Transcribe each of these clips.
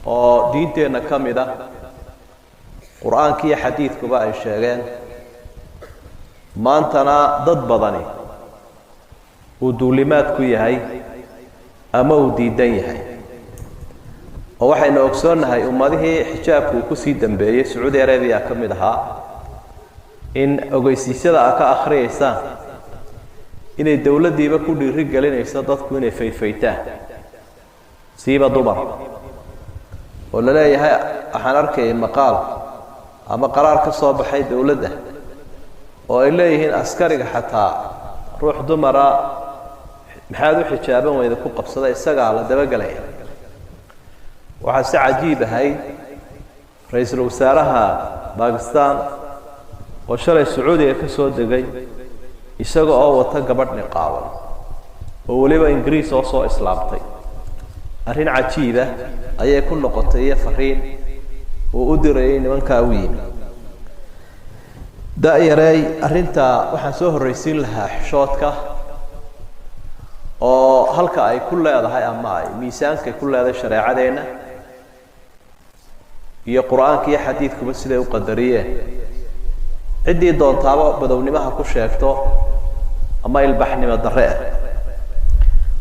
oo diinteena kamida quraanka iyo xadiidkuba ay sheegeen maantana dad badani uu duulimaad ku yahay ama uu diidan yahay oo waxayna ogsoonahay ummadihii xijaabku ku sii dambeeyay Saudi Arabia kamid ahaa in ogeysiisyada ka akhriyaysa inay dawladdiiba ku dhiiri galinayso dadku inay fayfaytaan siiba dumar oo la leeyahay waxaan arkay maqaal ama qaraar ka soo baxay dawladda oo ay leeyihiin askariga xataa ruux dumara maxaad u xijaaban weyda ku qabsaday isaga la dabagalay waxa si cajiib ahay ra'iisul wasaaraha Pakistan oo shalay Sacuudiga ka soo degay isaga oo wata gabadh niqaaban oo waliba Ingiriis oo soo islaamtay arrin cajiib ah ayay ku noqotay fariin oo u diray nimanka weyn daa'iray arrinta waxaan soo horeysiin lahaa xishoodka oo halka ay ku leedahay ama ay miisaanka ku leedahay shariicadeena iyo quraanka iyo xadiidkuba sida ay u qadariyeen cidii doontaaba badownimaha ku sheegto ama ilbaxnimo darre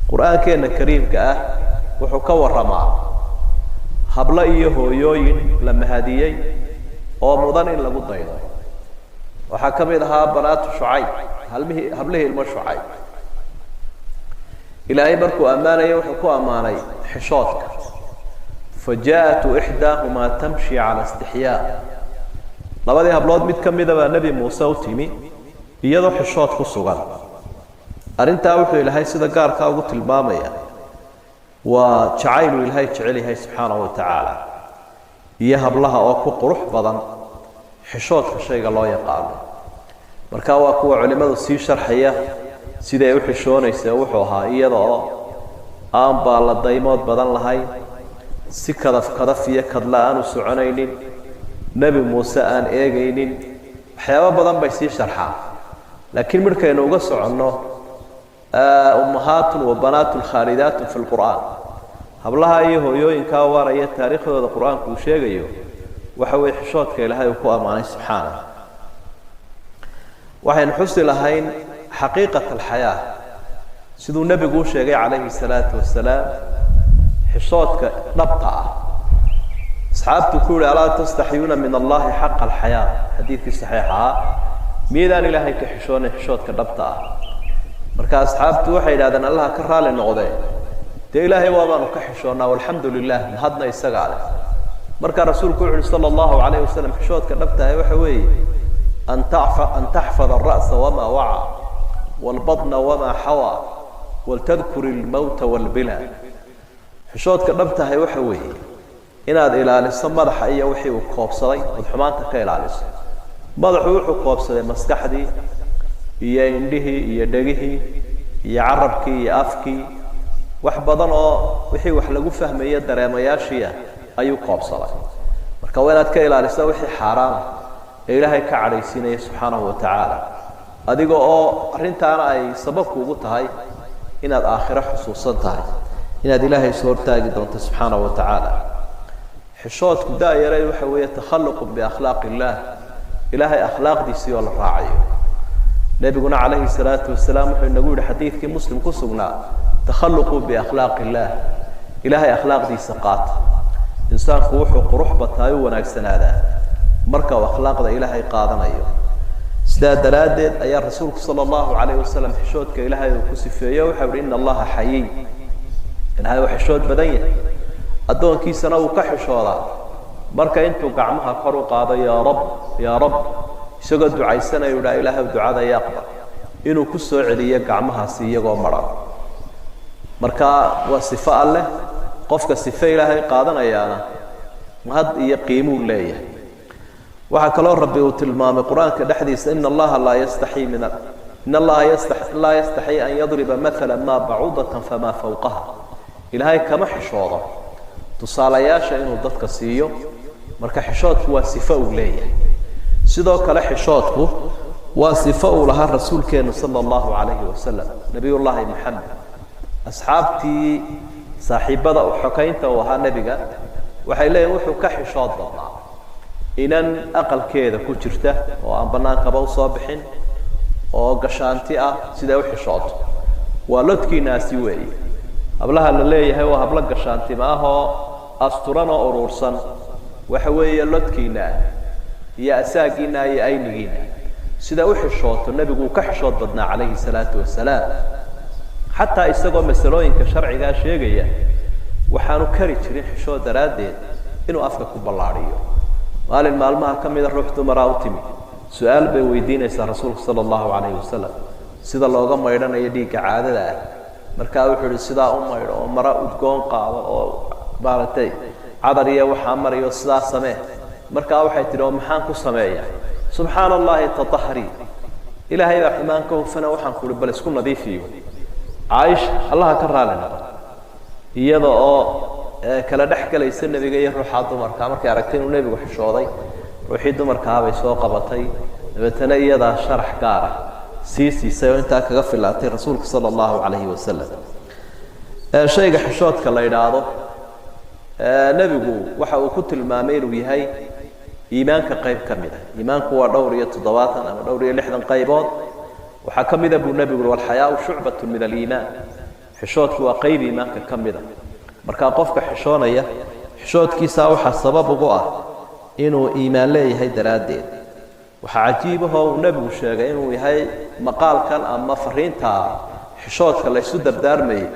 quraankeena kariimka ah wuxuu ka waramaa habla iyo hooyooyin la mahadiyay oo mudan in lagu daydo waxa kamid ahaa banaatu Shucayb hablahi ilmo Shucayb ilaahay markuu amaanay wuxuu ku amaanay xishoodka فجاءت إحداهما تمشي على استحياء labadii hablood mid kamid ah nabi Muuse u timi iyadoo xishood ku sugan arinta wuxuu ilaahay sida gaarka ugu tilmaamaya waa jacayl ilaahay jecel yahay subhanahu wa ta'ala iyo hablaha oo ku qurux badan xishoodka shayga loo yaqaan marka waa kuwa culimadu si sharxaya sida ay u xishoonaysaa wuxuu ahaa iyadoo aan baa la daymood badan lahayn si kadaf iyo kadla aan u soconaynin nabi Muuse aan eegaynin waxyaabo badan bay si sharxaa laakiin markaynu uga soconno ummahaatun wa banaatul khalidaatun fil quraan hablaha iyo hooyooyinka waraya taariikhdooda quraanku uu sheegayo waxa way xishoodka ilaahay ku amaanay subhanahu waxaan xusi lahayn xaqiiqatul hayaa sidoo nabigu sheegay calayhi salaatu wassalaam xishoodka dhabta ah asxaabtu ku ala tastaxiyuna min Allah haqq al-hayaa hadithki saxiixa miidaan ilaahay ka xishoonay xishoodka dhabta ah marka asxaabtu waxay yiraahdaan Allah ka raali noqday de ilaahay waabaan ka xishoonaa walhamdulillah hadna isaga leh marka rasuulku sallallahu alayhi wasallam xishoodka dhabta ah waxa weeye an tahfaz ar-ra's wa ma wa'a wal badna wa ma hawa wal tadhkur al-maut wal bila xishoodka dhabta ah waxa weeye inaad ilaaliso madaxa iyo wixii uu koobsaday oo xumaanta ka ilaaliso madaxu wuxuu koobsaday maskaxdii iyo indhihii iyo dhagihii iyo carabkii iyo afkii wax badan oo wixii wax lagu fahmayo dareemayaashiya ayuu koobsaday marka waa inaad ka ilaaliso wixii xaraam ee ilaahay ka cadhaysiinaya subhanahu wa ta'ala adiga oo arintaana ay sabab kuugu tahay inaad aakhiro xusuusan tahay inaad ilaahay soo taagi doonto subhanahu wa ta'ala xishoodku daa'iray waxa weeye takhalluq bi akhlaaqillah ilaahay akhlaaqdiisa oo la raacayo nabiguna calayhi salaatu wassalaam wuxuu nagu yiri xadiidkii muslim ku sugnaa takhalluq bi akhlaaqillah ilaahay akhlaaqdiisa qaata insaanku wuxuu qurux bataayo wanaagsanaada marka uu akhlaaqda ilaahay qaadanayo sida daraadeed ayaa rasuulku sallallahu alayhi wasallam xishoodka ilaahay uu ku sifeeyo waxa uu inna allaha hayy ilaahay wax xishood badan yahay adoonkiisana uu ka xishooda marka intuu gacmaha kor u qaado ya rab isagoo ducaysanayo ilaahay ducada yaqbal inuu ku soo celiyo gacmahaasi iyagoo maran marka waa sifo alle qofka sifo ilaahay qaadanayaana mahad iyo qiimo leeyahay waxa kale oo rabbi uu tilmaamay quraanka dhaxdiisa inna allaha la yastahi la yastahi an yadriba mathalan ma ba'udatan fama fawqaha ilaahay kama xishoodo tusaalayaasha inuu dadka siiyo marka xishoodku waa sifo uu leeyahay sidoo kale xishoodku waa sifo uu lahaa rasuulkeena sallallahu alayhi wasallam nabiyullaahi muhammad asxaabtii saaxiibada u xokaynta oo ahaa nabiga waxay leeyihiin wuxuu ka xishood badnaa inan aqalkeeda ku jirta oo aan bannaankaba u soo bixin oo gashaanti ah sida u xishooto waa lodkiinaasi weeye hablaha la leeyahay waa hablo gashaanti ma ahoo asturan oo urursan waxa weeye lodkiina iyo asaagiina iyo aynigiina sida u xishooto nabigu ka xishood badnaa calayhi salaatu wasalaam xataa isagoo masalooyinka sharciga sheegaya waxaanu kari jirin xishood daraaddeed inuu afka ku ballaadhiyo maalin maalmaha ka mida ruux dumara u timi su-aal bay weydiinaysaa rasuulka sala allahu calayhi wasalam sida looga maydhanayo dhiigga caadada ah markaa wuxuu ihi sidaa u maydho oo mara udgoon qaado oo maaragtay cadar iyo waxaa marayo sidaa samee markaa waxay tidhi oo maxaan ku sameeya subxaana allahi tatahri ilaahay baa xumaan ka hufana waxaan ku ihi bal isku nadiifiyo caaisha allaha ka raali noqo iyada oo kala dhex galaysa nebiga iyo ruuxa dumarka markay aragtay inuu nebigu xishooday ruuxii dumarkaa bay soo qabatay dabeetana iyadaa sharax gaar ah sii siisay oo intaa kaga filaatay rasuulka sala allahu calayhi wasalam shayga xishoodka la yidhaahdo nebigu waxa uu ku tilmaamay inuu yahay iimaanka qayb ka mid ah iimaanku waa dhowr iyo 70 ama dhowr iyo 60 qaybood waxaa ka mid ah buu nebigu walxayaau shucbatun min aliimaan xishoodku waa qayb iimaanka ka mid ah markaa qofka xishoonaya xishoodkiisa waxaa sabab ugu ah inuu iimaan leeyahay daraaddeed waxaa cajiib ah oo uu nebigu sheegay inuu yahay maqaalkan ama fariinta xishoodka la isu dardaarmayay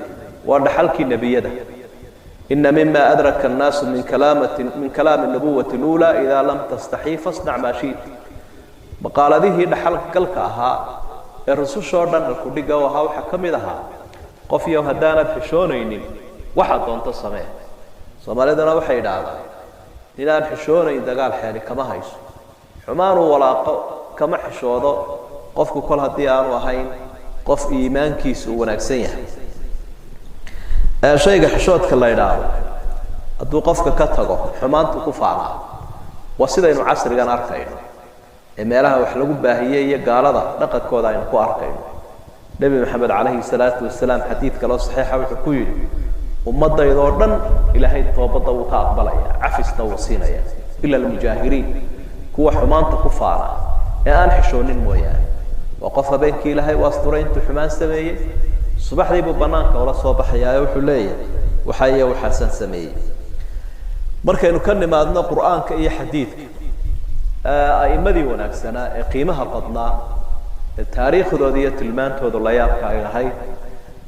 waa dhaxalkii nebiyada إن مما أدرك الناس من كلام النبوة الأولى إذا لم تستحي فاصنع ما شئت مقال ذي دحل كلكها الرسول شوردن الكوديغا وها وحكم لها قفيه هدانا في شونين واحد دونت السماء سومالدنا waxay dhacday inaan xishoonayn dagaal xeeri kama hayso xumaan wala kama xishoodo qofku kol hadii aanu ahayn qof iimaankiisu wanaagsan yahay shayga xishoodka la yiraahdo haduu qofka ka tago xumaantu ku faana waa sidaynu casrigan arkayno meelaha wax lagu baahiyay iyo gaalada dhaqankooda aynu ku arkayno nabi maxamed calayhi salaatu wasalaam xadiidka loo saxiixa wuxuu ku yiri ummadaydo dhan ilaahay toobada uu ka aqbalaya cafista wasiinaya illa almujaahiriin kuwa xumaanta ku faana ee aan xishoonin mooyaan waa qof habeenkii ilaahay waasturayntu xumaan sameeyay subaxdii buu banaanka wala soo baxayaa wuxuu leeyahay waxay waxaan sameeyay markaynu ka nimaadno quraanka iyo xadiidka aa'imadii wanaagsanaa ee qiimaha badnaa taariikhdooda iyo tilmaantooda la yaabka ay lahayd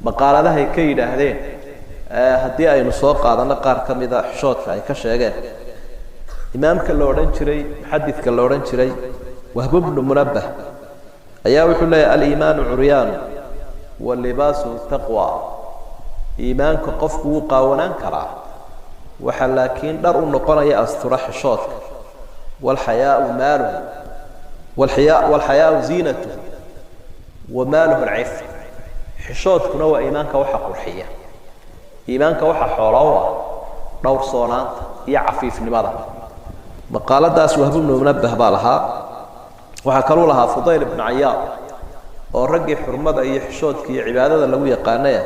maqaaladaha ay ka yidhaahdeen haddii aynu soo qaadano qaar ka mid ah xishoodka ay ka sheegeen imaamka la odhan jiray muxadidka la odhan jiray wahb ibn munabbah ayaa wuxuu leeyahay al-iimaanu curyaan واللباس التقوى إيمانك قفك وقاونان كرا وحلاكين در النقرية أسترح الشوط والحياء ماله والحياء زينته وماله العفة حشوت كنوا إيمانك وحق الحية إيمانك وحق حراوة دور صونات يعفيف لماذا مقالة داس وهب بن منبه بالها وحكروا لها فضيل بن عياض oo ragii xurmada iyo xishoodka iyo cibaadada lagu yaqaanay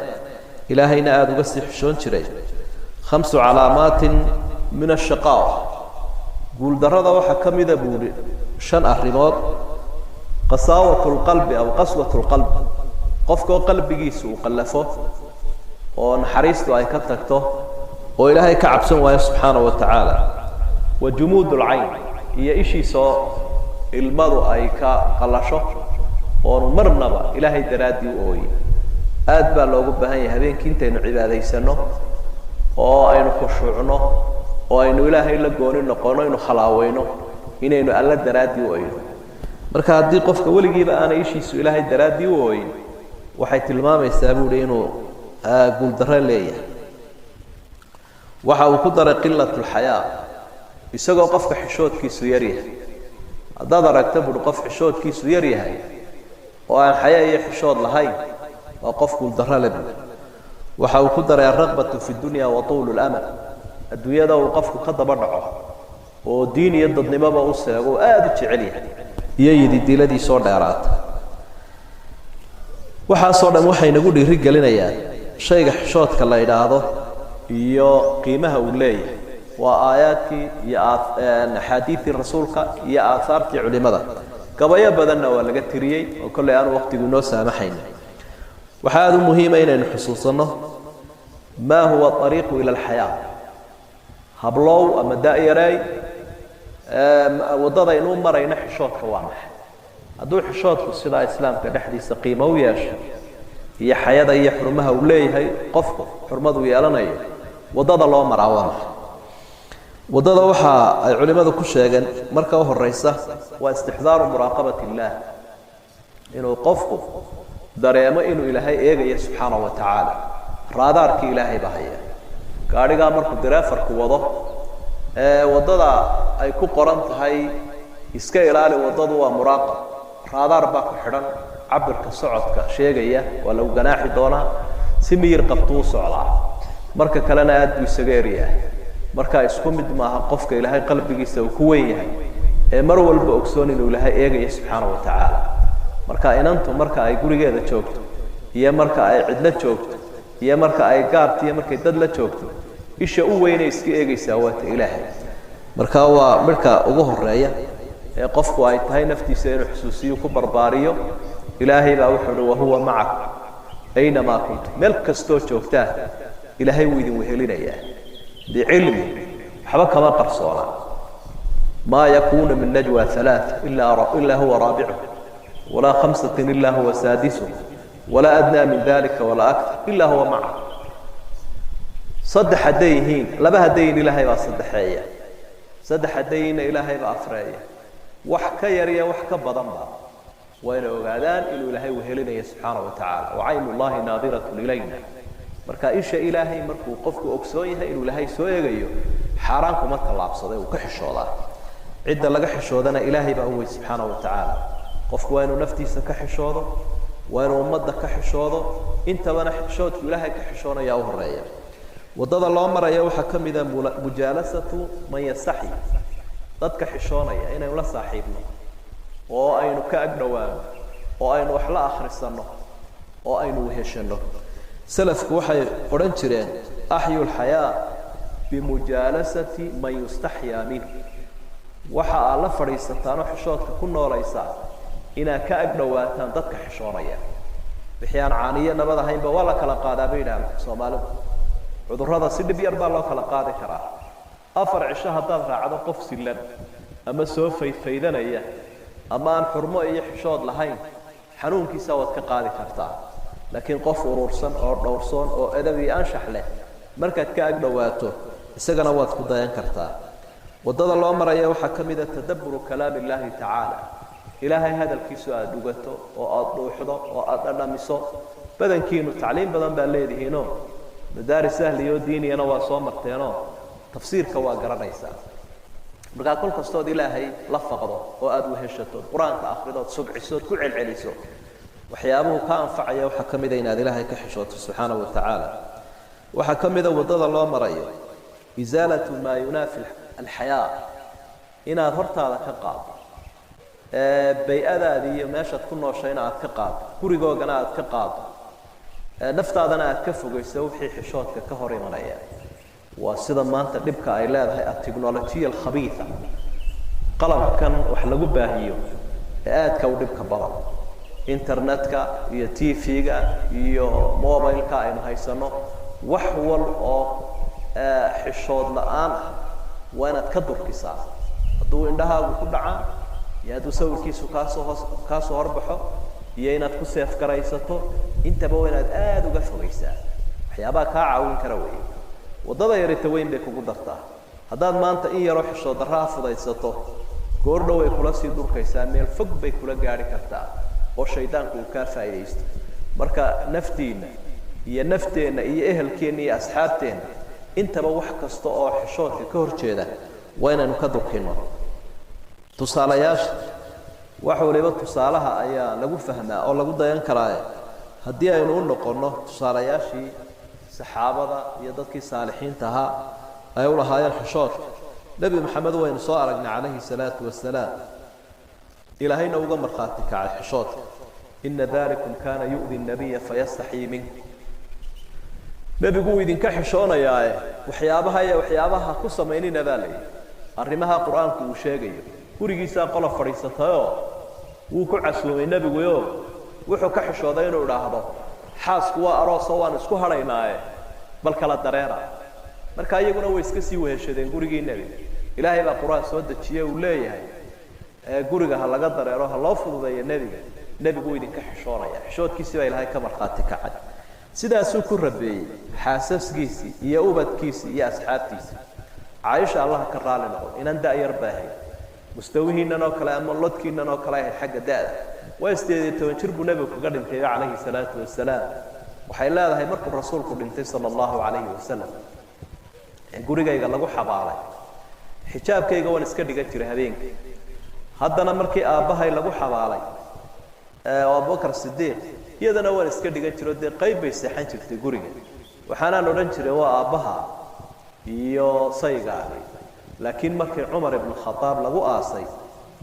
ilaahayna aad uga sii xishoon jiray khamsu calaamaatin min ash-shaqaa guul darada waxa kamida buuri shan arrimood qasaawatul qalbi aw qaswatul qalb qofka qalbigiisu uu qallafo oo naxariistu ay ka tagto oo ilaahay ka cabsan waayo subxaanahu wa ta'ala wa jumuudul ayn iyo ishiiso ilmadu ay ka qallasho oo marnaba ilaahay daraadii oo aad baa loogu baahan yahay habeenkii intaynu cibaadaysano oo aynu khushuucno oo aynu ilaahay la gooni noqono inuu khalaaweyno inaynu alla daraadii oo marka haddii qofka weligiiba aan ishiisu ilaahay daraadii oo waxay tilmaamaysaa buu inuu guul darro leeyahay waxa uu ku daray qillatul hayaa isagoo qofka xishoodkiisu yar yahay haddaad aragto buu qof xishoodkiisu yar yahay وأن حياة يحشود لهاي وقف كل درالب وحاول الرغبة في الدنيا وطول الأمل الدنيا ده وقف قد برعه ودين يد النبابة أسرة وآدت عليه يجد الدلادي صور دارات وحاصل موحي نقول الرجال لنا يعني شيء حشود كلا إلى هذا يا قيمها ولاي وآياتك يا حديث الرسول يا آثارك علماء قبايا بدنا ولا قتريي وكل آن وقت يقولون سامحين وهذا مهم إن حصوصنا ما هو الطريق إلى الحياة هبلو أما دائري وضد إنه مرة ينحي شوط كوامح هدول حشوط في السلاء الإسلام كنحدي سقيمة وياش هي حياة هي حرمها وليه هي قفقه حرمه ويالنا وضد الله مرعوامح وضد وحى العلماء كل شيء مركوه الرئيسة واستحضار مراقبة الله إنه قفقه dareemo inuu ilaahay eegayo subhanahu wa ta'ala raadaarka ilaahay bahaya gaariga markuu dareefarku wado wadada ay ku qoran tahay iska ilaali wadadu waa muraaqab raadaar baa ku xidhan cabirka socodka sheegaya waa lagu ganaaxi doonaa si miyir qabtuu socdaa marka kalena aad buu isaga eriyaa marka isku mid maaha qofka ilaahay qalbigiisa uu ku weyn yahay mar walba ogsoon inuu ilaahay eegayo subhanahu wa ta'ala marka inantu marka ay gurigeeda joogto iyo marka ay cidla joogto iyo marka ay gaarto iyo markay dad la joogto isha u weyn iska eegaysaa waa ilaahay marka waa marka ugu horeeya qofku ay tahay naftiisa inuu xusuusiyo ku barbaariyo ilaahay baa wuxuu wa huwa ma'ak ayna ma kunt meel kasto joogtaa ilaahay wuu idin wehelinaya bi'ilmi waxba kama qarsoona ما يكون من نجوى ثلاث إلا هو رابعه ولا خمسة إلا هو سادسه ولا أدنى من ذلك ولا أكثر إلا هو معه صدح الدين لبها الدين إلهي وصدحية صدح الدين إلهي وأفرية وحكا يريا وحكا بضمبا وإنه قادان إنه إلهي وهلنا سبحانه وتعالى وعين الله ناظرة إلينا مركا إيش إلهي مركو قفكو أكسويها إنه إلهي سوية حارانكو مطلع بصدي وكحشو الله عدة لقى حشودنا إلهي بأوي سبحانه وتعالى قفك وينو نفتيسا كحشوده وينو أمدا كحشوده انت وانا حشود إلهي كحشونا يا أهرية وضد الله أمر يا وحكم إذا مجالسة من يستحي ضد كحشونا يا إنا يولا صاحبنا وأينو كأقنوان وأينو أحلا آخر السنة وأينو وهشنه سلفك وحي قرنشرين أحيو الحياة بمجالسة من يستحيا منه waxa la fariisataano xishoodka ku noolaysa ina ka agdhawaataan dadka xishoonaya bixiyaan caaniye nabada haynba wala kala qaadaa beedaan Soomaalidu cudurrada si dhib yar baa loo kala qaadi karaa afar cisho hadaad raacdo qof silan ama soo faydanaya ama aan xurmo iyo xishood lahayn xanuunkiisa wad ka qaadi kartaa laakiin qof urursan oo dhowrsoon oo adabi anshax leh markaad ka agdhawaato isagana waad ku dayan kartaa وضد الله أمر يا وحكمد تدبر كلام الله تعالى إلهي هذا الكيسو أدوغته وأضوحده وأضلمسه بدن كينو تعليم بدن بالليل هنا مدارس سهل يوديني أنا وصامرتينو تفسير كوا قرنيسا بقى كل قصود إلهي لفقده وأدوهشته قرآن تأخذه سبع سود كل عليسو وحيابه كان فعيا وحكمد إن هذا إلهي كحشوته سبحانه وتعالى وحكمد وضد الله أمر يا إزالة ما ينافي الحياة إن أظهرت هذا كقاب بيئة هذه ماشى تكون وشيء نعت كقاب كوريجو جنات كقاب نفط هذا نعت كفو يسوي حشوت كهوري منايا وسيدا ما أنت نبكى إلى هذه التكنولوجيا الخبيثة قلم كان وحلقوا باهيو آد كودبك بلد إنترنت كا يتيفي كا يو موبايل كا إنه هيسنو وحول أو حشود الآن وأنا تكدر كيسا هدو عندها وكل عام يادو سوي كيسو كاسو هربحه يينا تكسي أفكار يسطو انت بوينات آد وقفو كيسا حيابا كاعاون كروي وضد يريتوين بيكو قدرتا هداد ما انت إن يروح الشو درافو دا يسطو كوردو ويكولا سيدور كيسا ميل فق بيكولا قاري كرتا والشيطان كو كافا يستو مركا نفتين هي نفتين هي إهلكين هي أصحابتين انت بوح كستا او حشودka ka horjeeda waa inaan ka dukino tusaalayaasha wax waliba tusaalaha ayaa lagu fahmaa oo lagu dayan karaa hadii aynu u noqono tusaalayaashii saxaabada iyo dadkii saalixiinta ahaa ay u lahaayeen xishood nabi maxamed waynu soo aragnay calayhi salaatu wasalaam ilaahayna uga marqaati kacay xishood inna dhalikum kana yu'dhi an-nabiy fayastahi minkum nabigu uu idinka xishoonayaa waxyaabaha ku sameynina baalay arrimaha quraanku uu sheegayo gurigiisa qolof fadhiisatayo wuu ku casuumay nabigu wuxuu ka xishooday inuu dhaahdo xaasku waa aroos oo aan isku haraynaaye bal kala dareera marka iyaguna way iska sii weheshadeen gurigii nabiga ilaahay baa quraan soo dejiyay uu leeyahay guriga ha laga dareero ha loo fududeeyo nabigu idinka xishoonaya xishoodkiisa baa ilaahay ka marxaati kacay sidaasuu ku rabeeyay xaasaskiisii iyo ubadkiisii iyo asxaabtiisii Aisha Allah ka raali noqdo inaan daayar baahay mustawihiinan oo kale ama lodkiinan oo kale ay xagga daada way 18 jir buu nabigu kaga dhintay calayhi salaatu wasalaam waxay leedahay markuu rasuulku dhintay sallallahu alayhi wasallam gurigayga lagu xabaalay xijaabkayga waan iska dhigan jiray habeenkii haddana markii aabahay lagu xabaalay Abu Bakr Siddiq iyadana waan iska dhigan jiray de qayb bay seexan jirtay guriga waxaana oran jiray waa aabaha iyo saygaagay laakiin markii Umar ibn Khattab lagu aasay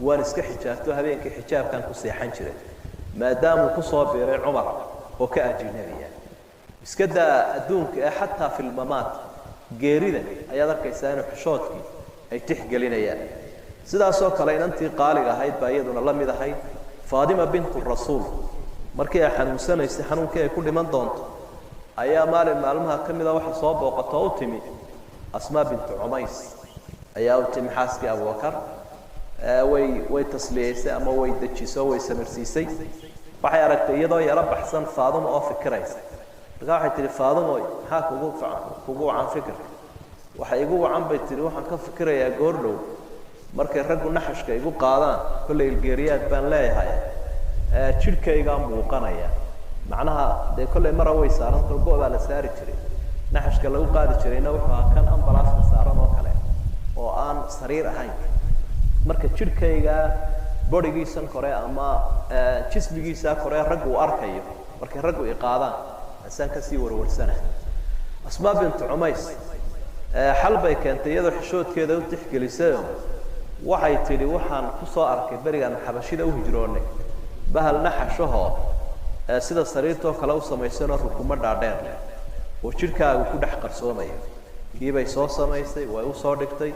waan iska xijaabto habeenkii xijaabkan ku seexan jiray maadaama ku soo biiray Umar oo ka ajnabiya iska daa adduunka xataa fil mamaat geerida ayaa arkaysaa in xishoodkii ay tixgelinayaan sidaas oo kale inantii qaaliga ahayd baa iyaduna la mid ahayd Faadima bintu Rasuul markii ay xanuunsanaysay xanuunkii ay ku dhiman doonto ayaa maalmaha kamida waxa soo booqato u timi Asma bintu Umays ayaa u timi xaaskii Abu Bakar way tasliyeysay ama way dajiso way samirsiisay waxay aragtay iyadoo yara baxsan Faadima oo fikiraysa waxay tiri Faadimo maxaa kugu wacan fikir waxay igu wacan bay tiri waxaan ka fikirayaa goordhow markay raggu naxashka igu qaadaan kulay geeriyaad baan leeyahay jirkayga muuqanaya macnaha de kulay mara way saaran gooba la saari jiray naxashka lagu qaadi jirayna wuxuu kan ambalaasta saaran oo kale oo aan sariir ahayn marka jirkayga bodigiisan kore ama jismigiisa kore raggu arkayo markay raggu i qaadaan asan ka sii warwarsana Asma bint Umays xal bay keentay iyadoo xishoodkeeda u tixgelisay waxay tiri waxaan ku soo arkay barigan xabashida u hijroonay bahal naxashaho sida sariirtoo kale u sameeysan rukumo dhaadheer oo jirkaagu ku dhex qarsoomay kiibay soo sameysay way u soo dhigtay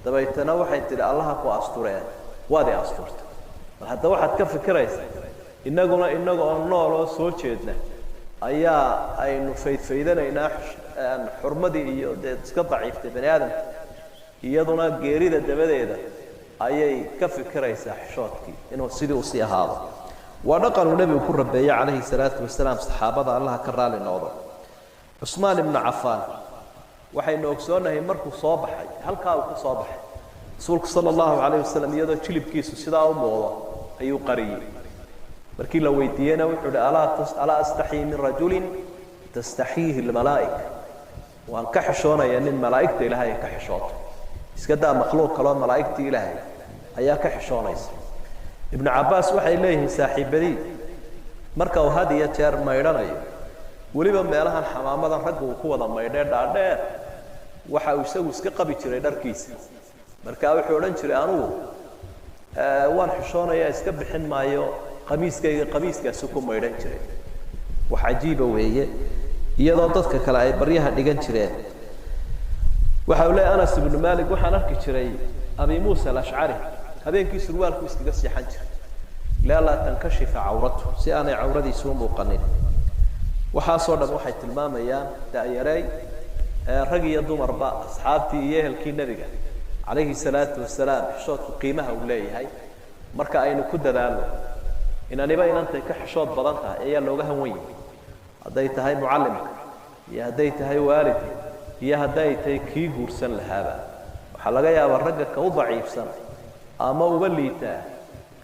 dabaytana waxay tiri Allah ku astureen waadi asturtay hadda waxaad ka fikiraysaa inaguna oo nool oo soo jeedna ayaa aynu faydfaydanayna xurmadii iyo iska daciiftay bani aadam iyaduna geerida dabadeeda ayay ka fikiraysaa xishoodkii inuu sidii u sii ahaado waa dhaqan nabigu ku rabeeyay calayhi salaatu wasalaam saxaabada Allah ka raali noqdo Usman ibn Affan waxaynu ogsoonahay markuu soo baxay halka uu ka soo baxay rasuulku sallallahu alayhi wasallam iyadoo jilibkiisu sidaa u muuqdo ayuu qariyay markii la weydiiyay wuxuu ala astahi min rajulin tastahihi almalaa'ika waan ka xishoonaya nin malaa'ikta ilaahay ka xishooto iska daa makhluuq kale malaa'ikta ilaahay ayaa ka xishoonaysa ibn Abbas waxay leeyihiin saaxiibadii marka uu hadiya jeer maydhanayo waliba meelahan xamaamadan raggu ku wada maydhay dhaadheer waxa uu isagu iska qabi jiray dharkiisa marka wuxuu oran jiray anigu waan xishoonaya iska bixin maayo qamiiskaas ku maydhan jiray wax ajiiba weeye iyadoo dadka kale ay baryaha dhigan jireen waxa uu leeyahay Anas ibn Malik waxaan arki jiray Abi Musa al-Ash'ari habeenkii surwaalku iskaga siixan jiray la tankashifa awratu si aanay awradiisu muuqanin waxa soo dhan waxay tilmaamayaan daayaray rag iyo dumarba asxaabtii iyo ehelkii nabiga calayhi salaatu wasalaam xishoodku qiimaha uu leeyahay marka aynu ku dadaalno inaniba inantay ka xishood badan tahay ayaa looga hanweyn haday tahay muallimka iyo haday tahay waalid iyo haday tahay kii guursan lahaaba waxa laga yaabaa ragga ka u daciifsan ama uga liita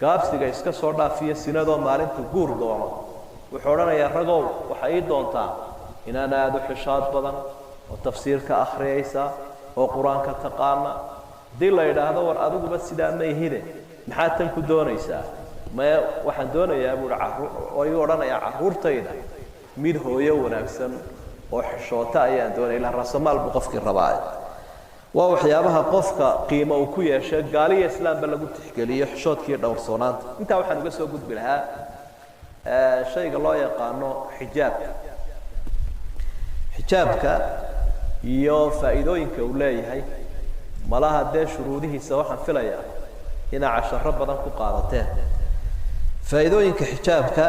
gaabsiga iska soo dhaafiya sinadoo maalintu guur doono wuxuu oranayaa ragow waxa ay doontaa inaan aado xishood badan oo tafsiirka akhriyaysa oo quraanka taqaana dii la yiraahdo war adiguba sidaa ma yihide maxaa tan ku doonaysaa ma waxaan doonayaa buu ay oranayaa caruurtayda mid hooyo wanaagsan oo xishoota ayaan doonay la rasmaal bu qofkii rabaa waa waxyaabaha qofka qiimo uu ku yeeshay gaaliya islaamba lagu tixgeliyo xishoodkii dhowrsoonaanta inta waxaan uga soo gudbi lahaa shayga loo yaqaano xijaab xijaabka iyo faa'iidooyinka uu leeyahay malaha dee shuruudihiisa waxaan filayaa inaa casharo badan ku qaadateen faa'iidooyinka xijaabka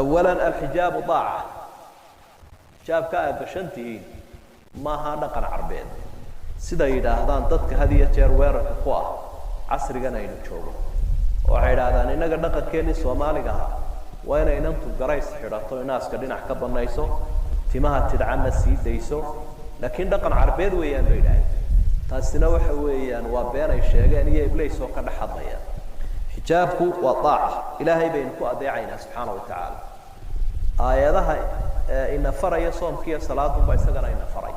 awalan alxijaabu daaca xijaabka aad gashantihiin maaha dhaqan carbeed sida yidhaahdaan dadka had iyo jeer weerarka ku ah casrigan aynu joogo waxay yidhaahdaan innaga dhaqankeennii soomaaliga ahaa waa inay inantu garays xidhato inaaska dhinac ka banayso timaha tidcanna sii dayso laakiin dhaqan carbeed weeyaan bay yidhaahdeen taasina waxa weeyaan waa been ay sheegeen iyo iblays oo ka dhex hadlayaan xijaabku waa daaca ilaahay baynu ku adeecaynaa subxaana wa tacaala aayadaha ina faraya soomkiiyo salaadunba isagana ina faray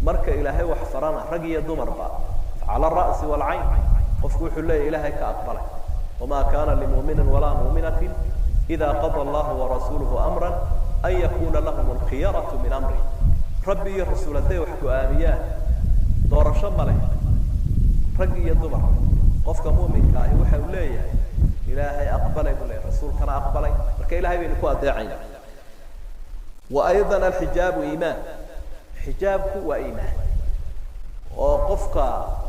marka ilaahay wax farana rag iyo dumarba cala ara'si waalcayn qofku wuxuu leeyahay ilaahay ka aqbalay wamaa kaana limuuminin walaa muuminatin idaa qada allahu warasuuluhu amran an yakuuna lahum alkhiyaratu min amri rabbi iyo rasuul hadday wax go-aamiyaan doorasho ma leh rag iyo dumar qofka muuminka ahi waxa uu leeyahay ilaahay aqbalay buu leeyahay rasuulkana aqbalay marka ilaahay baynu ku adeecaynaa wa aydan alxijaabu iimaan xijaabku waa iimaan oo qofka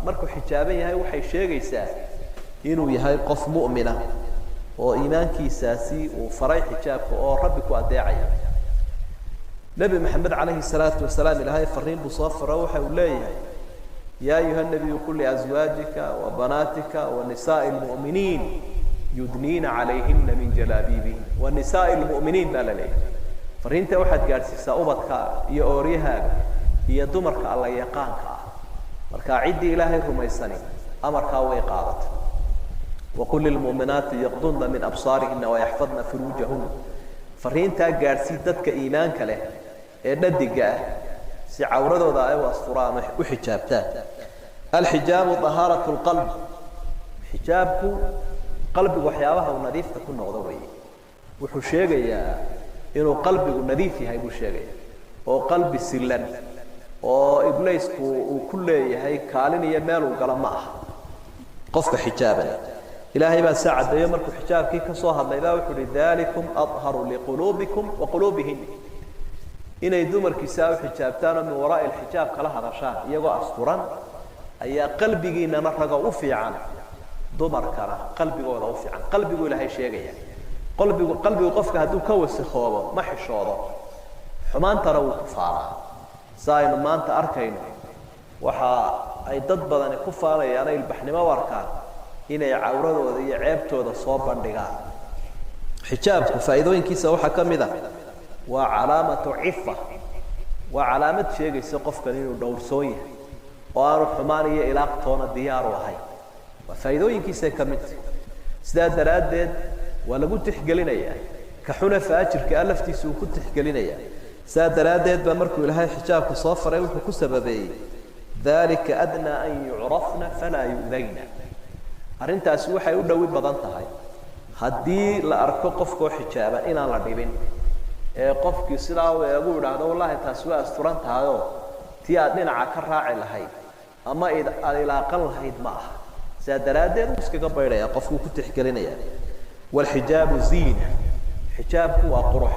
markuu xijaaban yahay waxay sheegaysaa inuu yahay qof mu'mina oo iimaankiisaasi uu faray xijaabka oo rabbi ku adeecaya nabi maxamed calayhi salaatu wasalaam ilaahay fariin buu soo faro waxa uu leeyahay yaa ayuha nabiyu qul liazwaajika wa banaatika wa nisaa'i lmu'miniin yudniina calayhina min jalaabiibihin wa nisaa'i lmu'miniin baa la leeyahay fariinta waxaad gaadhsiisaa ubadkaaga iyo ooryahaaga iyo dumarka alla yaqaanka ah markaa ciddii ilaahay rumaysani amarkaa way qaadato waqul lilmu'minaati yaqdudna min absaarihina wayaxfadna furuujahuna fariintaa gaadhsii dadka iimaanka leh ee dhadiga ah si cawradooda ay u asturaan u xijaabtaan alxijaabu tahaaratu lqalb xijaabku qalbigu waxyaabaha uu nadiifta ku noqdo weeye wuxuu sheegayaa inuu qalbigu nadiif yahay buu sheegaya oo qalbi silan oo iblaysku uu ku leeyahay kaalin iyo meel uu gala ma aha qofka xijaaban ilaahay baa saa caddeeyo markuu xijaabkii ka soo hadlay baa wuxuu ihi dalikum adharu liquluubikum wa quluubihin inay dumarkiisaa u xijaabtaan oo min waraa'i alxijaab kala hadashaan iyagoo asturan ayaa qalbigiinana raga u fiican dumarkana qalbigooda u fiican qalbigu ilaahay sheegaya qalbigu qofka hadduu ka wasakhoobo ma xishoodo xumaantana wuu ku faaraa sa aynu maanta arkayno waxa ay dad badani ku faanayaan ay ilbaxnimo u arkaan inay cawradooda iyo ceebtooda soo bandhigaan xijaabku faa'iidooyinkiisa waxaa ka mid ah waa calaamatu cifa waa calaamad sheegaysa qofkan inuu dhowrsoon yahay oo aanu xumaan iyo ilaaqtoona diyaaru ahayn waa faa'iidooyinkiisay ka mid tahay sidaa daraaddeed waa lagu tixgelinayaa ka xuna faajirka ah laftiisa uu ku tixgelinayaa sidaa daraaddeed baa markuu ilaahay xijaabka soo faray wuxuu ku sababeeyey dalika adnaa an yucrafna falaa yu'dayna arrintaasi waxay u dhowi badan tahay haddii la arko qofkoo xijaaban inaan la dhibin ee qofkii sidaa u eegu idhaahdo wallaahi taasi waa asturan tahayoo tii aad dhinaca ka raaci lahayd ama aad ilaaqan lahayd ma aha sidaa daraaddeed uu iskaga baydhaya qofkuu ku tixgelinaya walxijaabu ziina xijaabku waa qurux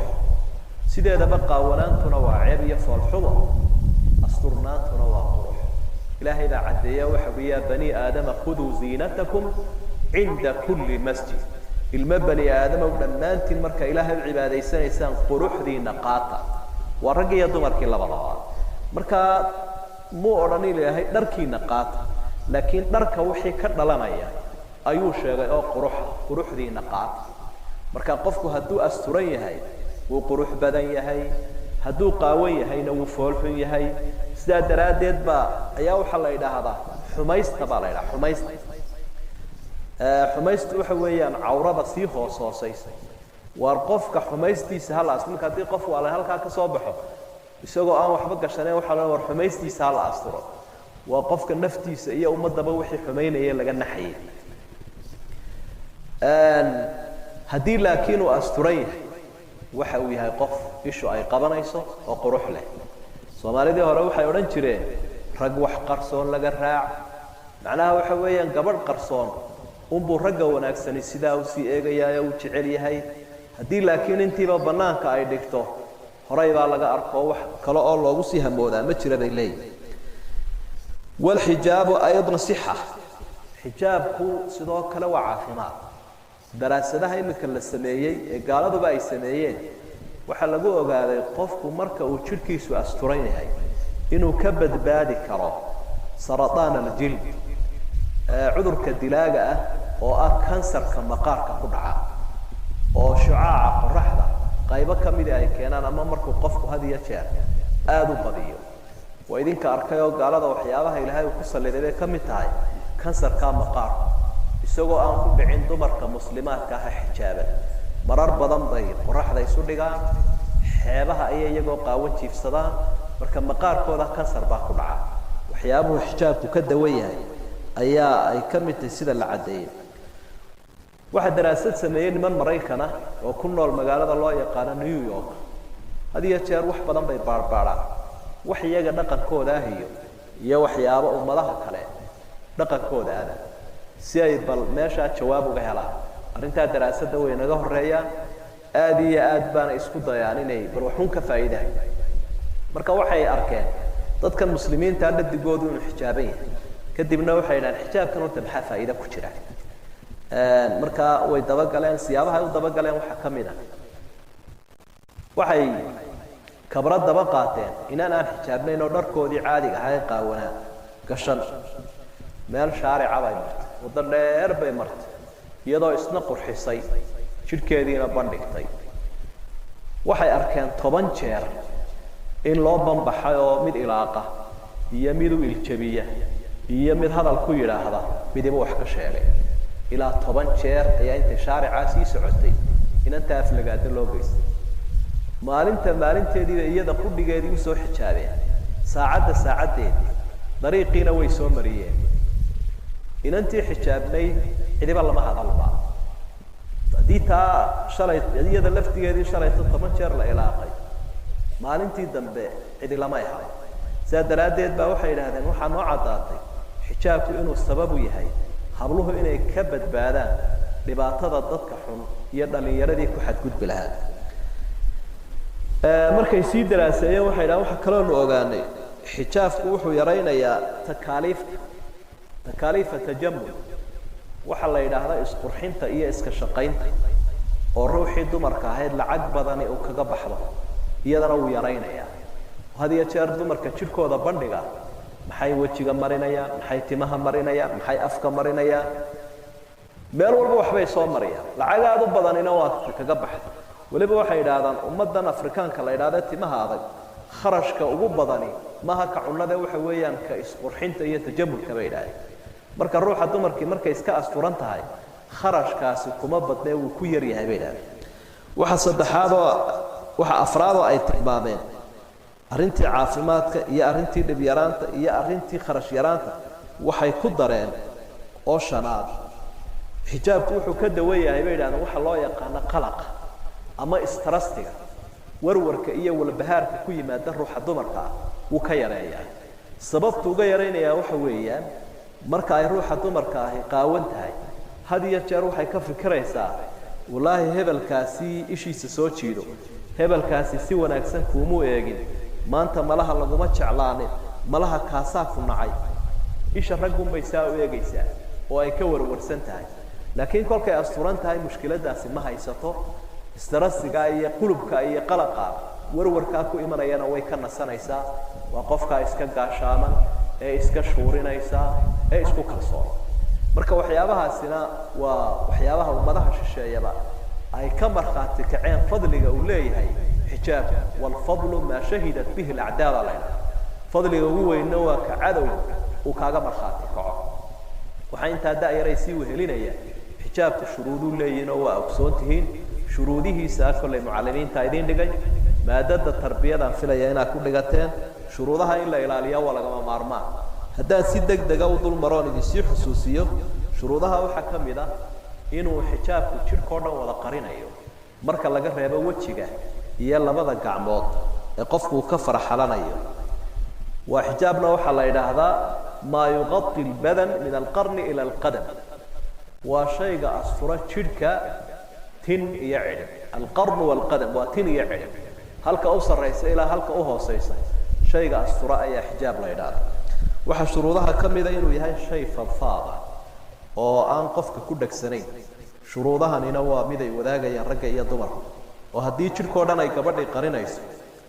sideedaba qaawanaantuna waa ceeb iyo foolxumo asturnaantuna waa qurux ilaahay baa caddeeya waxa uhi yaa bani aadama khuduu ziinatakum cinda kulli masjid ilmo bani aadamow dhammaantiin marka ilaahay u cibaadaysanaysaan quruxdiina qaata waa rag iyo dumarkii labadaba markaa muu odhan ilaahay dharkiina qaata laakiin dharka wixii ka dhalanaya ayuu sheegay oo quruxdiina qaata marka qofku hadduu asturan yahay wuu qurux badan yahay hadduu qaawan yahayna wuu foolxun yahay sidaa daraaddeed baa ayaa waxaa la yidhaahdaa xumaysta baa la yidhaha xumaystu waxa weeyaan cawrada sii hoosaysa waar qofka xumaystiisa hala asturo marka haddii qof waa halkaa ka soo baxo isagoo aan waxba gashaneen waxaa la war xumaystiisa hala asturo waa qofka naftiisa iyo ummadaba wixii xumaynaya laga naxayay haddii laakiin uu asturan yahay waxa uu yahay qof ishu ay qabanayso oo qurux leh soomaalidii hore waxay odhan jireen rag wax qarsoon laga raac macnaha waxa weeyaan gabadh qarsoon unbuu ragga wanaagsani sidaa usii eegayaa oo u jecel yahay haddii laakiin intiiba bannaanka ay dhigto horay baa laga arko wax kale oo loogu sii hamoodaa ma jira bay leeyihiin والحجاب أيضا صحة حجابku sidoo kale waa caafimaad daraasadaha imika la sameeyay gaaladu ba ay sameeyeen waxa lagu ogaaday qofku marka uu jirkiisu asturan yahay inuu ka badbaadi karo sarataan al-jild cudurka dilaaga ah oo ah kansarka maqaarka ku dhaca oo shucaaca qorraxda qaybo kamid ay keenaan ama markuu qofku had iyo jeer aad u badiyo وإذن كأركيو قال هذا وحيابها إلى هاي وقصة اللي كم تاعي كنسر كام مقار يسوق أنكم بعين دمر كمسلمات كحجابا مرار بدن ضيق وراح ذا يسول لقى حيابها أي يجوا قاون في صدا مركب مقار كذا كنسر باكل عا وحيابه حجاب وكدوية أي كم تسيد العدين واحد دراسات سنين من مريكنا وكنا المجال هذا الله يقال نيويورك هذه يشير وح بدن ضيق باربارا وحياجا dhaqankooda ahiyo iyo waxyaabo ummadaha kale dhaqankooda ah si ay bal meesha jawaab uga helaan arinta daraasada way naga horeeyaan aad iyo aad baan isku dayaan inay bal waxun ka faa'iideeyaan marka waxay arkeen dadkan muslimiinta dhadigoodu inuu xijaaban yahay kadibna waxay yiraahdeen xijaabkan oo maxaa faa'iido ku jira marka way daba galeen siyaabaha ay u daba galeen waxa kamid ah waxay كبرت دبقاتين إن أنا حجابنا إنه دركودي عادي هاي قاونا قشن مال شارع عباي مرت وضل أربع مرت يضع إسنقر حصي شركة دينا بندقتي وحي أركان طبعا شير إن لابن بحيو مد علاقة يميلو الجبية يميل هذا الكوير هذا بدي بوحك شيري إلى طبعا شير هي أنت شارع عاسي سعودي إن أنت أفلقات اللوجيس maalinteedii iyada qudhigeedii u soo xijaabeen saacadeedii dariiqiina way soo mariyeen inantii xijaabnay xidiba lama hadalba hadita shalay iyada laftigeedii shalay 10 jeer la ilaaqay maalintii dambe cidi lama yahay saadaradeed baa waxay yiraahdeen waxa noo cadaatay xijaabku inuu sabab u yahay habluhu inay ka badbaadaan dhibaatada dadka xun iyo dhalinyaradii ku xadgudbi lahaa markay sii daraaseeyeen waxay yiraahdeen waxa kale oo ogaanay xijaabku wuxuu yareynayaa takaalifa tajammul waxa la yiraahdaa isqurxinta iyo iska shaqaynta oo ruuxii dumarka ahayd lacag badan oo kaga baxdo iyadana uu yareynayaa hadiya jeer dumarka jirkooda bandhiga maxay wajiga marinayaan maxay timaha marinayaan maxay afka marinayaan meel walba waxbay soo mariyaan lacag aad u badan inoo kaga baxdo waliba waxay yiraahdaan ummadan afrikaanka la yiraahdo timaha adag kharashka ugu badani maha ka cunada waxa weeyaan ka isqurxinta iyo tajammulka bay yiraahdeen marka ruuxa dumarkii markay iska asturan tahay kharashkaasi kuma badnaa uu ku yar yahay bay yiraahdeen waxa saddexaad waxa afraad ay tilmaameen arintii caafimaadka iyo arintii dhib yaraanta iyo arintii kharash yaraanta waxay ku dareen oo shanaad xijaabku wuxuu ka daweeyahay bay yiraahdeen waxa loo yaqaan qalaqa ama istarastiga warwarka iyo walbahaarka ku yimaada ruuxa dumarka uu ka yareeyaa sababtu uga yareynaya waxa weeyaan marka ay ruuxa dumarka ahi qaawan tahay hadiya jeer waxay ka fikiraysaa wallahi hebelkaasi ishiisa soo jiido hebelkaasi si wanaagsan kuumu eegin maanta malaha laguma jeclaanin malaha kaasaa ku nacay isha raggun bay saa u eegaysaa oo ay ka warwarsan tahay laakiin kolkay asturan tahay mushkiladaasi ma haysato istarastiga iyo qulubka iyo qalaqa warwarka ku imanayana way ka nasanaysaa waa qofka iska gaashaaman ee iska shuurinaysa ee isku kalsoon marka waxyaabahaasina waa waxyaabaha ummadaha shisheeyaba ay ka marxaati kaceen fadliga uu leeyahay xijaab wal fadlu ma shahidat bihi al-a'daa alayna fadliga ugu weyn waa ka cadow uu kaaga marxaati kaco waxa inta daayiraysi wehelinaya xijaabku shuruudu leeyahay oo waa ogsoontihiin shuruudihiisa kulay mucallimiinta idin dhigay maadada tarbiyada filaya inaa ku dhigateen shuruudaha in la ilaaliyo wala laga maarmaan haddaan si degdeg ah u dul maroon idin si xusuusiyo shuruudaha waxa kamid ah inuu xijaabku jirka oo dhan wada qarinayo marka laga reebo wajiga iyo labada gacmood ee qofku ka faraxalanayo waa xijaabna waxa la yiraahdaa ma yughatti al-badan min al-qarn ila al-qadam waa shayga asfura jirka tin iyo cirib al-qarn wal-qadam waa tin iyo cirib halka u sarreysa ilaa halka u hooseysa shayga astura ayaa xijaab la yidhaahda waxa shuruudaha ka mid ah inuu yahay shay fadfaada oo aan qofka ku dhagsanayn shuruudahanina waa mid ay wadaagayaan ragga iyo dumarka oo haddii jirkoo dhan ay gabadhii qarinayso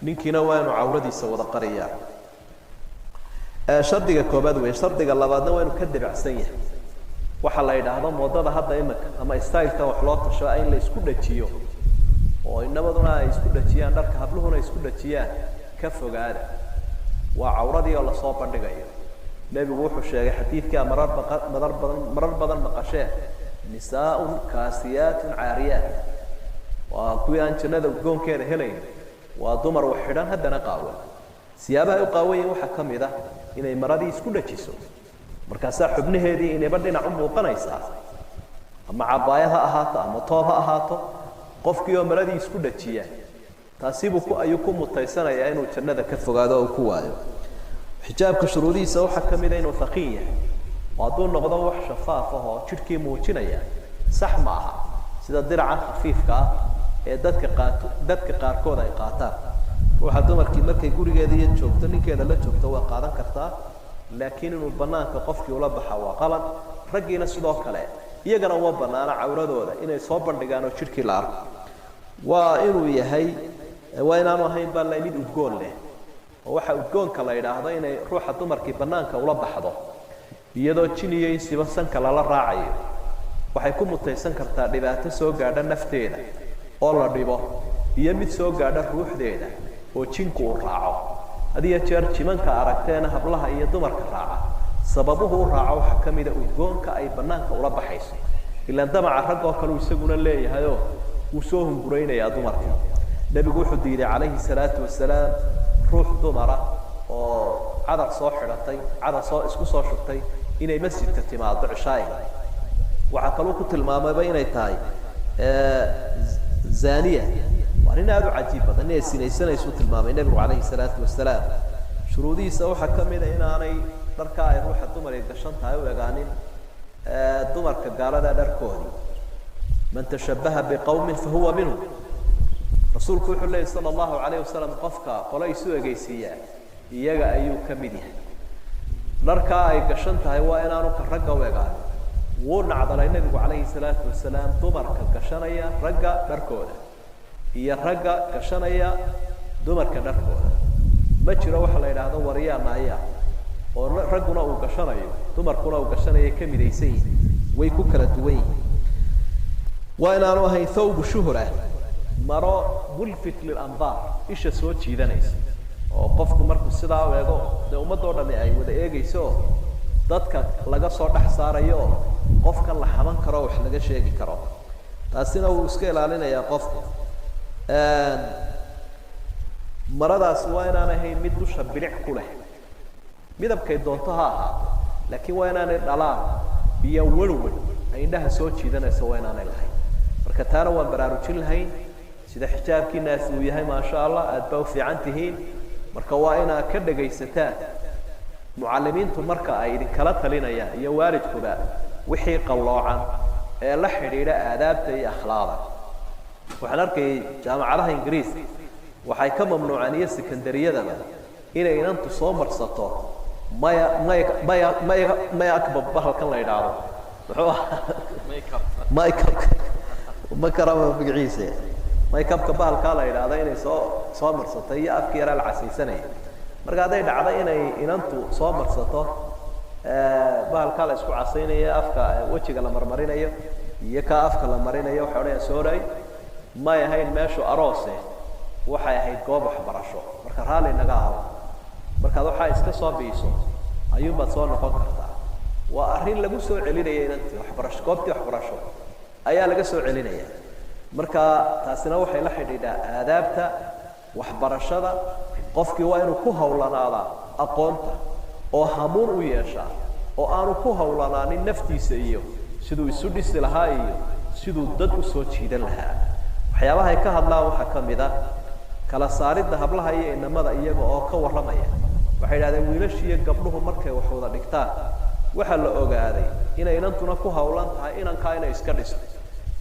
ninkiina waa inuu cawradiisa wada qariyaa shardiga koobaad weeye shardiga labaadna waa inuu ka debacsan yahay waxa la yidhaahdo moodada hadda imika ama styleka wax loo tasho in la isku dhajiyo oo inabaduna ay isku dhajiyaan dharka habluhuna isku dhajiyaan ka fogaada waa cawradii oo lasoo bandhigayo nebigu wuxuu sheegay xadiidka marar badan maqasheen nisaaun kaasiyaatun caariyaat waa kuwii aan jannada udgoonkeeda helayn waa dumar wax xidhan haddana qaawan siyaabaha u qaawan yihiin waxaa ka mid ah inay maradii isku dhajiso markaasaa xubnaheedii inayba dhinac u muuqanaysaa ama cabaayad ha ahaato ama toob ha ahaato qofkii oo maradii isku dhajiya taasiibuu ayuu ku mutaysanayaa inuu jannada ka fogaado oo ku waayo xijaabka shuruudihiisa waxaa ka mid ah inuu thaqiin yahay oo hadduu noqdo wax shafaaf ah oo jidhkii muujinaya sax ma aha sida diracan khafiifka ah ee dadka qaarkood ay qaataan ruuxa dumarkii markay gurigeeda iyo joogto ninkeeda la joogto waa qaadan kartaa laakiin inuu banaanka qofkii ula baxa waa qalad raggiina sidoo kale iyagana uma banaana cawradooda inay soo bandhigaan oo jidhkii la arko waa inuu yahay waa inaanu ahayn baa la mid udgoon leh oo waxa udgoonka la yidhaahdo inay ruuxa dumarkii banaanka ula baxdo iyadoo jin iyo insiba sanka lala raacayo waxay ku mutaysan kartaa dhibaato soo gaadha nafteeda oo la dhibo iyo mid soo gaadha ruuxdeeda oo jinku uu raaco hadiya jeer jimanka aragteena hablaha iyo dumarka raaca sababuhu u raaco waxa ka mid ah udgoonka ay banaanka ula baxayso ilaa damaca rag oo kale isaguna leeyahay oo uu soo hungureynayaa dumarka nabigu wuxuu diiday calayhi salaatu wasalaam ruux dumara oo cadar soo xidhatay cadar soo isku soo shubtay inay masjidka timaado cishaa'iga waxa kaloo ku tilmaamayba inay tahay zaaniya waa nin aada u cajiib badan inay sinaysanaysu tilmaamay nebigu calayhi salaatu wasalaam shuruudihiisa waxaa ka mid a inaanay dharkaa ay ruuxa dumar ay gashan tahay u egaanin dumarka gaalada dharkoodii man tashabbaha biqawmin fahuwa minhum rasuulku wuxuu leeyahy sala allahu calayh wasalam qofka qole isu egeysiiyaa iyaga ayuu ka mid yahay dharkaa ay gashan tahay waa inaanu ka ragga u egaanin wuu nacdalay nebigu calayhi salaatu wasalaam dumarka gashanaya ragga dharkooda iyo ragga gashanaya dumarka dharkooda ma jiro waxa la yidhaahdo wariyaa naaya oo ragguna uu gashanayo dumarkuna uu gashanayo ka midaysan yihiin way ku kala duwan yihiin waa inaanu ahayn thawbu shuhra maro mulfit lilandaar isha soo jiidanaysa oo qofku markuu sidaa u eego dee ummadoo dhami ay wada eegayso dadka laga soo dhex saarayo oo qofka la xaman karo wax laga sheegi karo taasina wuu iska ilaalinayaa qofka maradaas waa inaan ahayn mid dusha bilic ku leh midabkay doonto ha ahaato laakiin waa inaanay dhalaan iyo welwel ay indhaha soo jiidanayso waa inaanay lahayn marka taana waan baraarujin lahayn sida xijaabkii naas uu yahay maasha allah aad baa u fiican tihiin marka waa inaad ka dhagaysataan mucallimiintu marka ay idinkala talinayaan iyo waalidkuba wixii qalloocan ee la xidhiidha aadaabta iyo akhlaaqda waxaan arkayay jaamacadaha ingiriiska waxay ka mamnuucaan iyo sekondariyadaba inay inantu soo marsato maya akbab bahalkan la yidhaahdo muxuu maykabka makarama magaciisa maykabka bahalkaa la yidhaahdo inay soo marsato iyo afka yaraa la casaysanaya marka hadday dhacdo inay inantu soo marsato bahalkaa la isku casaynayo afka wejiga la marmarinayo iyo kaa afka la marinayo waxay odhanayaan sooray may ahayn meeshu aroose waxay ahayd goob waxbarasho marka raalli naga aho markaad waxaa iska soo biiso ayuunbaad soo noqon kartaa waa arrin lagu soo celinaya inantii waxbarasho goobtii waxbarasho ayaa laga soo celinaya marka taasina waxay la xidhiidhaa aadaabta waxbarashada qofkii waa inuu ku hawlanaadaa aqoonta oo hamuun u yeeshaa oo aanu ku hawlanaanin naftiisa iyo siduu isu dhisi lahaa iyo siduu dad u soo jiidan lahaa waxyaabaha ay ka hadlaan waxaa ka mid ah kala saaridda hablaha iyo inamada iyaga oo ka warramaya waxay yidhahdeen wiilashiiyo gabdhuhu markay wax wada dhigtaan waxaa la ogaaday inay inantuna ku hawlan tahay inankaa inay iska dhiso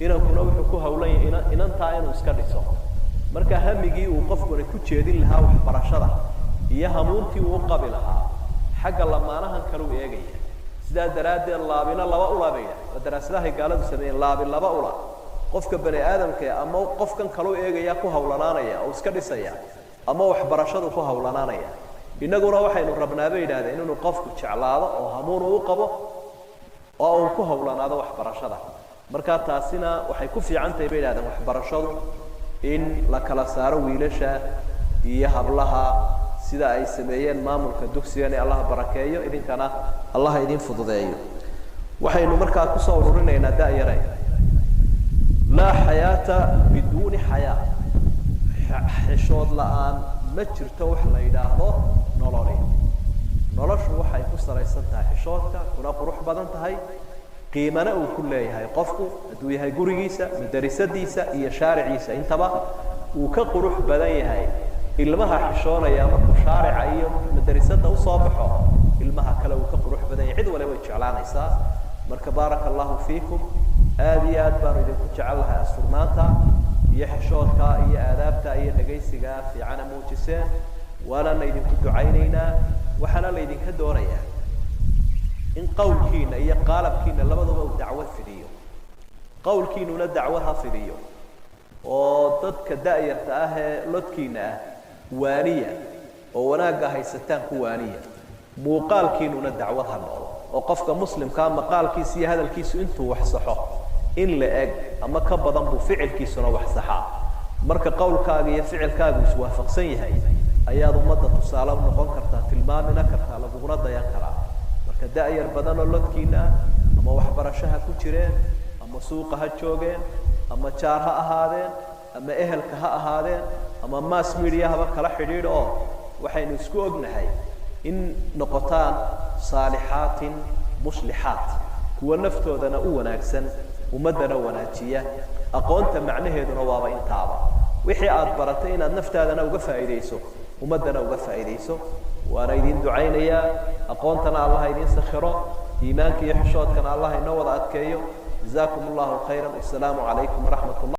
inankuna wuxuu ku hawlan yahay inantaa inuu iska dhiso marka hamigii uu qofkuna ku jeedin lahaa waxbarashada iyo hamuuntii uu qabi lahaa xagga lamaanahan kale uu eegaya sidaa daraaddeed laabina laba ula bayna daraasadaha gaaladu sameeyeen laabin laba ula qofka bani aadamka ama qofkan kale uu eegaya ku hawlanaanaya oo iska dhisaya ama waxbarashadu ku hawlanaanaya inaguna waxaynu rabnaa bay yiraahdeen inuu qofku jeclaado oo hamuun uu qabo oo uu ku hawlanaado waxbarashada marka taasina waxay ku fiican tahay bay yiraahdeen waxbarashadu in la kala saaro wiilasha iyo hablaha sida ay sameeyeen maamulka dugsiga in Allah barakeeyo idinkana Allah idin fududeeyo waxaynu markaa ku soo ururinaynaa daa'iray la hayata biduni haya xishood la'aan ma jirto wax la yiraahdo noloshu waxay ku salaysan tahay xishoodka kuna qurux badan tahay qiimana uu ku leeyahay qofku haduu yahay gurigiisa madrasadiisa iyo shaariciisa intaba uu ka qurux badan yahay ilmaha xishoonaya markuu shaarica iyo madrasada u soo baxo ilmaha kale uu ka qurux badan yahay cid waliba way jeclaanaysaa marka barakallahu fiikum aad iyo aad baan idinku jecelahay asturnaanta iyo xishoodka iyo aadaabta iyo dhageysiga fiican muujiseen waana idinku ducaynaynaa waxana la idinka doonayaa in qowlkiina iyo qalabkiina labaduba uu dacwad fidiyo qowlkiinuna dacwada fidiyo oo dadka daayirta ah ee lodkiina waaniya oo wanaaga haysataan ku waaniya muuqaalkiinuna dacwad ha noqdo oo qofka muslimka maqaalkiisa iyo hadalkiisu intuu wax saxo in la eg ama ka badan buu ficilkiisuna wax saxa marka qowlkaaga iyo ficilkaagu is waafaqsan yahay ayaad ummadda tusaale u noqon kartaa tilmaamina kartaa laguna dayan karaa marka daayir badan oo lodkiina ama waxbarashaha ku jireen ama suuqa ha joogeen ama jaar ha ahaadeen ama ehelka ha ahaadeen ama mass media haba kala xidhiidh oo waxaynu isku ognahay in noqotaan saalihaatin muslihaat kuwa naftoodana u wanaagsan ummadana wanaajiya aqoonta macnaheeduna waaba intaaba wixii aad baratay inaad naftaadana uga faa'iideyso ummadana uga faa'iideyso waana idin ducaynaya aqoontana Allah idin sakhiro iimaanka iyo xishoodkana Allah inoo wada adkeeyo جزاكم الله خيرا والسلام عليكم ورحمة الله